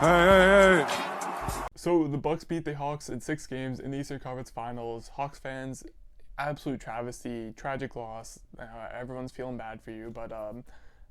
Hey, hey, hey. So the Bucks beat the Hawks in 6 games in the Eastern Conference Finals. Hawks fans, absolute travesty, tragic loss. Everyone's feeling bad for you, but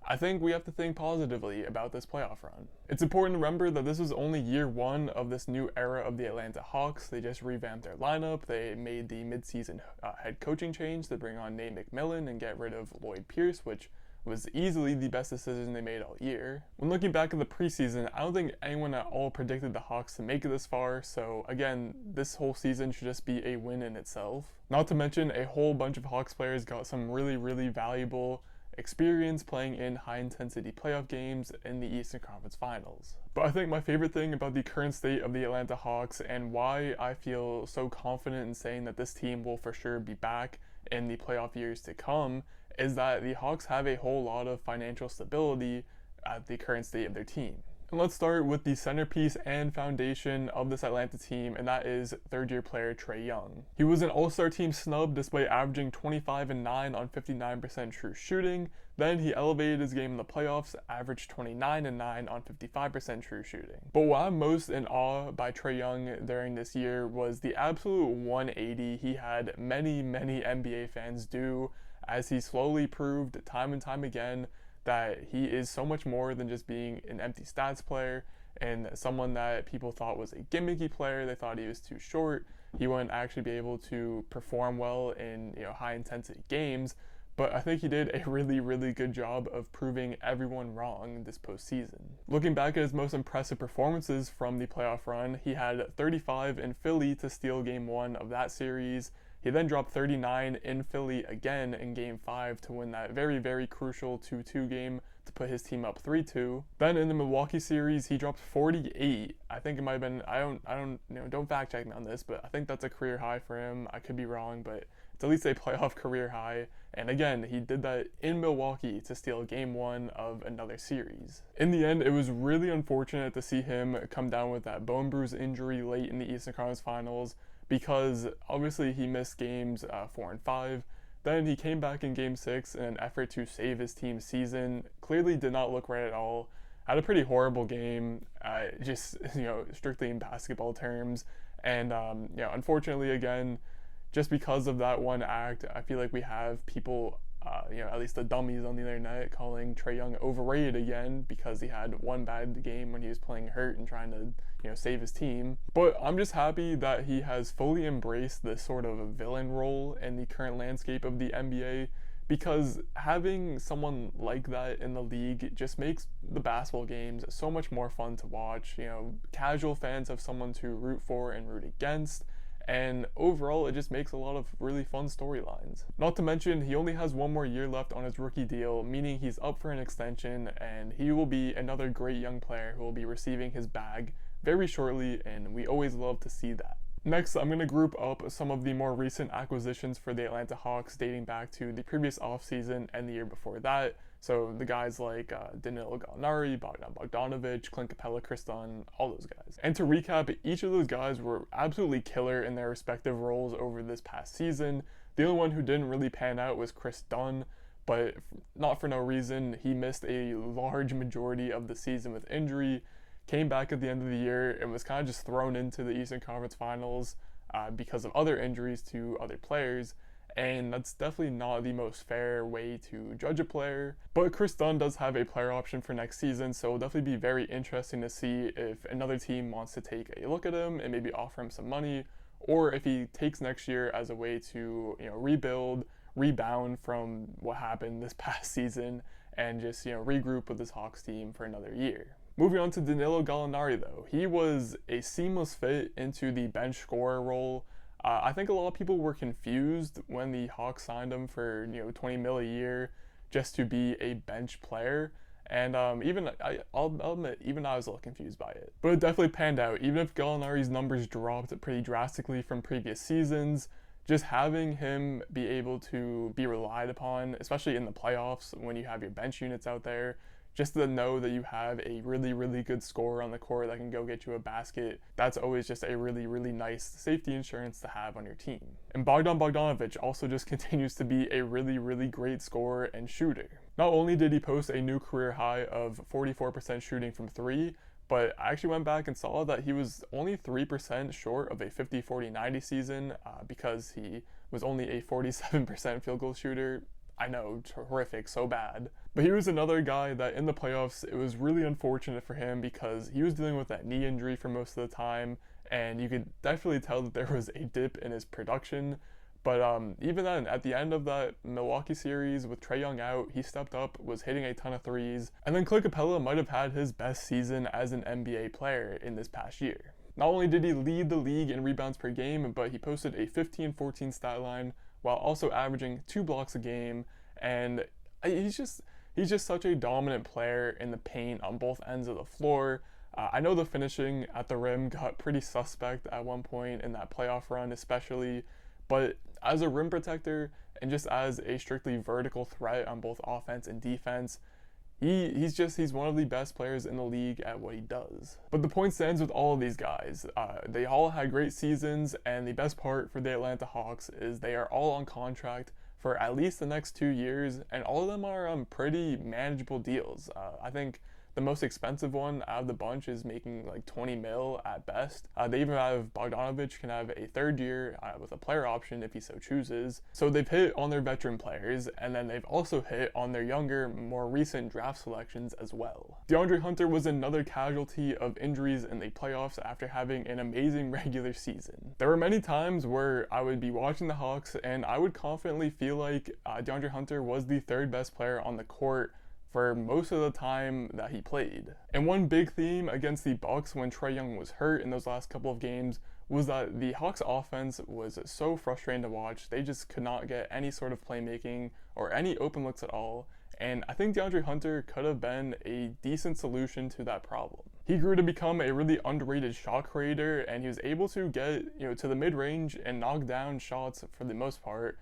I think we have to think positively about this playoff run. It's important to remember that this was only year 1 of this new era of the Atlanta Hawks. They just revamped their lineup. They made the midseason head coaching change to bring on Nate McMillan and get rid of Lloyd Pierce, which was easily the best decision they made all year. When looking back at the preseason, I don't think anyone at all predicted the Hawks to make it this far, so again, this whole season should just be a win in itself. Not to mention, a whole bunch of Hawks players got some really valuable experience playing in high-intensity playoff games in the Eastern Conference Finals. But I think my favorite thing about the current state of the Atlanta Hawks and why I feel so confident in saying that this team will for sure be back in the playoff years to come is that the Hawks have a whole lot of financial stability at the current state of their team. And let's start with the centerpiece and foundation of this Atlanta team, and that is third-year player Trae Young. He was an All-Star team snub despite averaging 25 and 9 on 59% true shooting. Then he elevated his game in the playoffs, averaged 29 and 9 on 55% true shooting. But what I'm most in awe by Trae Young during this year was the absolute 180 he had many NBA fans do, as he slowly proved time and time again that he is so much more than just being an empty stats player and someone that people thought was a gimmicky player. They thought he was too short. He wouldn't actually be able to perform well in high intensity games. But I think he did a really good job of proving everyone wrong this postseason. Looking back at his most impressive performances from the playoff run, he had 35 in Philly to steal Game 1 of that series. He then dropped 39 in Philly again in Game 5 to win that very crucial 2-2 game to put his team up 3-2. Then in the Milwaukee series, he dropped 48. I think it might have been, don't fact check me on this, but I think that's a career high for him. I could be wrong, but it's at least a playoff career high. And again, he did that in Milwaukee to steal Game 1 of another series. In the end, it was really unfortunate to see him come down with that bone bruise injury late in the Eastern Conference Finals, because obviously he missed games 4 and 5. Then he came back in Game 6 in an effort to save his team's season. Clearly did not look right at all. Had a pretty horrible game, strictly in basketball terms. And unfortunately, again, just because of that one act, I feel like we have people, at least the dummies on the internet, calling Trae Young overrated again because he had one bad game when he was playing hurt and trying to, save his team. But I'm just happy that he has fully embraced this sort of a villain role in the current landscape of the NBA, because having someone like that in the league just makes the basketball games so much more fun to watch. Casual fans have someone to root for and root against. And overall, it just makes a lot of really fun storylines. Not to mention, he only has 1 more year left on his rookie deal, meaning he's up for an extension, and he will be another great young player who will be receiving his bag very shortly, and we always love to see that. Next, I'm going to group up some of the more recent acquisitions for the Atlanta Hawks dating back to the previous offseason and the year before that. So the guys like Danilo Gallinari, Bogdan Bogdanovic, Clint Capella, Chris Dunn, all those guys. And to recap, each of those guys were absolutely killer in their respective roles over this past season. The only one who didn't really pan out was Chris Dunn, but not for no reason. He missed a large majority of the season with injury, came back at the end of the year, and was kind of just thrown into the Eastern Conference Finals because of other injuries to other players. And that's definitely not the most fair way to judge a player. But Chris Dunn does have a player option for next season, so it'll definitely be very interesting to see if another team wants to take a look at him and maybe offer him some money, or if he takes next year as a way to rebuild, rebound from what happened this past season, and just regroup with this Hawks team for another year. Moving on to Danilo Gallinari, though, he was a seamless fit into the bench scorer role. I think a lot of people were confused when the Hawks signed him for $20 million a year just to be a bench player, and I'll admit, even I was a little confused by it. But it definitely panned out. Even if Gallinari's numbers dropped pretty drastically from previous seasons, just having him be able to be relied upon, especially in the playoffs when you have your bench units out there, just to know that you have a really good scorer on the court that can go get you a basket, that's always just a really nice safety insurance to have on your team. And Bogdan Bogdanovic also just continues to be a really great scorer and shooter. Not only did he post a new career high of 44% shooting from 3, but I actually went back and saw that he was only 3% short of a 50-40-90 season because he was only a 47% field goal shooter. I know, horrific, so bad. But he was another guy that in the playoffs, it was really unfortunate for him because he was dealing with that knee injury for most of the time, and you could definitely tell that there was a dip in his production. But even then, at the end of that Milwaukee series with Trae Young out, he stepped up, was hitting a ton of threes, and then Clint Capella might have had his best season as an NBA player in this past year. Not only did he lead the league in rebounds per game, but he posted a 15-14 stat line while also averaging 2 blocks a game, and he's just such a dominant player in the paint on both ends of the floor. I know the finishing at the rim got pretty suspect at one point in that playoff run, especially. But as a rim protector and just as a strictly vertical threat on both offense and defense, he's one of the best players in the league at what he does. But the point stands with all of these guys. They all had great seasons, and the best part for the Atlanta Hawks is they are all on contract for at least the next 2 years, and all of them are pretty manageable deals. I think the most expensive one out of the bunch is making like 20 mil at best. They even have Bogdanovic can have a 3rd year with a player option if he so chooses. So they've hit on their veteran players, and then they've also hit on their younger, more recent draft selections as well. DeAndre Hunter was another casualty of injuries in the playoffs after having an amazing regular season. There were many times where I would be watching the Hawks and I would confidently feel like DeAndre Hunter was the 3rd best player on the court for most of the time that he played. And one big theme against the Bucks when Trae Young was hurt in those last couple of games was that the Hawks offense was so frustrating to watch. They just could not get any sort of playmaking or any open looks at all. And I think DeAndre Hunter could have been a decent solution to that problem. He grew to become a really underrated shot creator, and he was able to get to the mid-range and knock down shots for the most part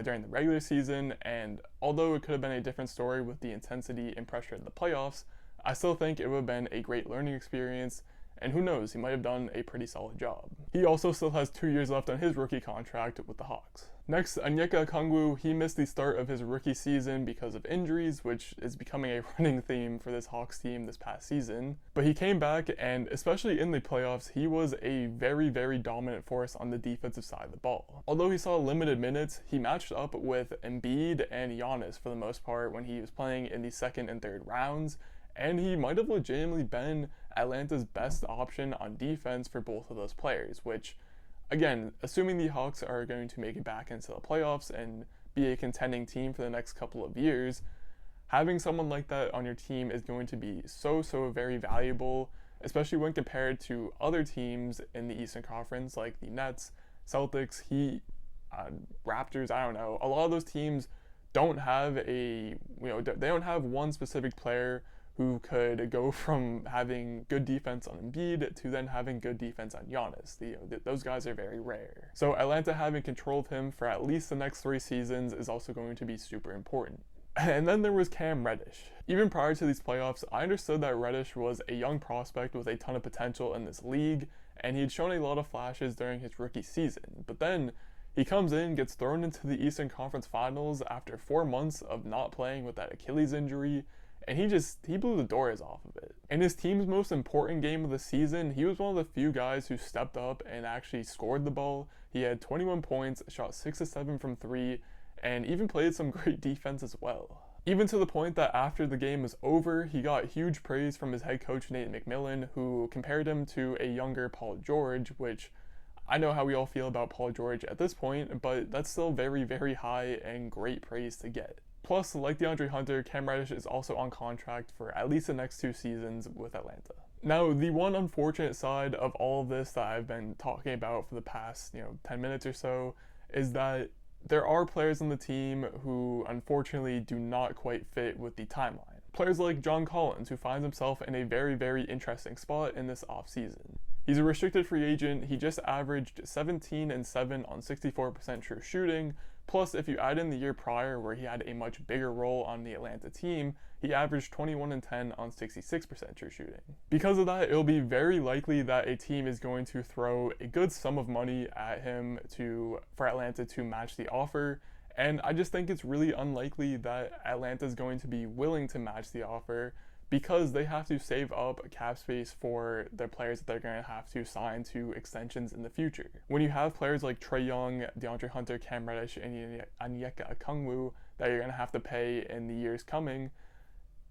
during the regular season, and although it could have been a different story with the intensity and pressure in the playoffs, I still think it would have been a great learning experience, and who knows, he might have done a pretty solid job. He also still has 2 years left on his rookie contract with the Hawks. Next, Onyeka Okongwu, he missed the start of his rookie season because of injuries, which is becoming a running theme for this Hawks team this past season. But he came back, and especially in the playoffs, he was a very, very dominant force on the defensive side of the ball. Although he saw limited minutes, he matched up with Embiid and Giannis for the most part when he was playing in the 2nd and 3rd rounds, and he might have legitimately been Atlanta's best option on defense for both of those players, which, again, assuming the Hawks are going to make it back into the playoffs and be a contending team for the next couple of years, having someone like that on your team is going to be so very valuable, especially when compared to other teams in the Eastern Conference like the Nets, Celtics, Heat, Raptors. I don't know. A lot of those teams don't have they don't have one specific player who could go from having good defense on Embiid to then having good defense on Giannis. Those guys are very rare. So Atlanta having control of him for at least the next 3 seasons is also going to be super important. And then there was Cam Reddish. Even prior to these playoffs, I understood that Reddish was a young prospect with a ton of potential in this league, and he had shown a lot of flashes during his rookie season. But then he comes in, gets thrown into the Eastern Conference Finals after 4 months of not playing with that Achilles injury, and he blew the doors off of it. In his team's most important game of the season, he was one of the few guys who stepped up and actually scored the ball. He had 21 points, shot 6 of 7 from 3, and even played some great defense as well. Even to the point that after the game was over, he got huge praise from his head coach Nate McMillan, who compared him to a younger Paul George, which I know how we all feel about Paul George at this point, but that's still very, very high and great praise to get. Plus, like DeAndre Hunter, Cam Reddish is also on contract for at least the next 2 seasons with Atlanta. Now, the one unfortunate side of all of this that I've been talking about for the past 10 minutes or so is that there are players on the team who unfortunately do not quite fit with the timeline. Players like John Collins, who finds himself in a very, very interesting spot in this offseason. He's a restricted free agent. He just averaged 17 and 7 on 64% true shooting. Plus, if you add in the year prior where he had a much bigger role on the Atlanta team, he averaged 21 and 10 on 66% true shooting. Because of that, it'll be very likely that a team is going to throw a good sum of money at him for Atlanta to match the offer. And I just think it's really unlikely that Atlanta is going to be willing to match the offer because they have to save up cap space for their players that they're going to have to sign to extensions in the future. When you have players like Trae Young, DeAndre Hunter, Cam Reddish, and Onyeka Okongwu that you're going to have to pay in the years coming,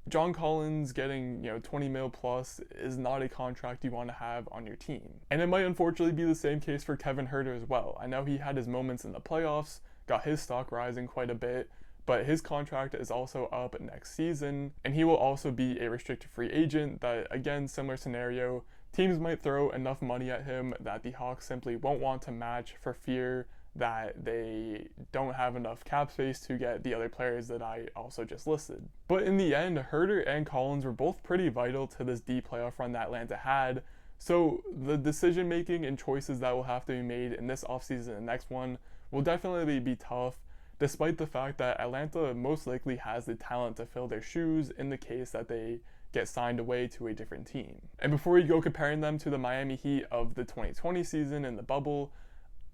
John Collins getting 20 mil plus is not a contract you want to have on your team. And it might unfortunately be the same case for Kevin Huerter as well. I know he had his moments in the playoffs, got his stock rising quite a bit, but his contract is also up next season, and he will also be a restricted free agent that, again, similar scenario, teams might throw enough money at him that the Hawks simply won't want to match for fear that they don't have enough cap space to get the other players that I also just listed. But in the end, Huerter and Collins were both pretty vital to this deep playoff run that Atlanta had, so the decision making and choices that will have to be made in this offseason and the next one will definitely be tough, despite the fact that Atlanta most likely has the talent to fill their shoes in the case that they get signed away to a different team. And before you go comparing them to the Miami Heat of the 2020 season and the bubble,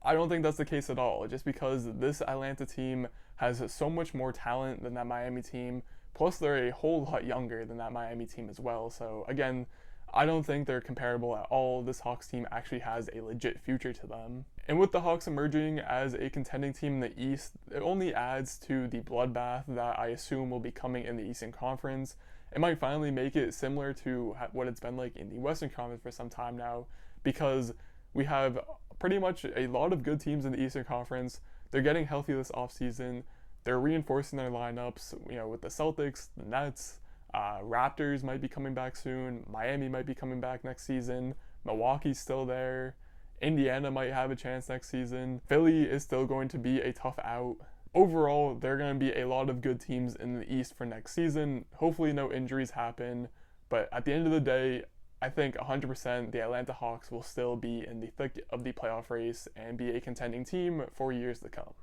I don't think that's the case at all, just because this Atlanta team has so much more talent than that Miami team, plus they're a whole lot younger than that Miami team as well. So again, I don't think they're comparable at all. This Hawks team actually has a legit future to them. And with the Hawks emerging as a contending team in the East, it only adds to the bloodbath that I assume will be coming in the Eastern Conference. It might finally make it similar to what it's been like in the Western Conference for some time now, because we have pretty much a lot of good teams in the Eastern Conference. They're getting healthy this offseason. They're reinforcing their lineups, with the Celtics, the Nets, Raptors might be coming back soon. Miami might be coming back next season. Milwaukee's still there. Indiana might have a chance next season. Philly is still going to be a tough out. Overall, there are going to be a lot of good teams in the East for next season. Hopefully no injuries happen. But at the end of the day, I think 100% the Atlanta Hawks will still be in the thick of the playoff race and be a contending team for years to come.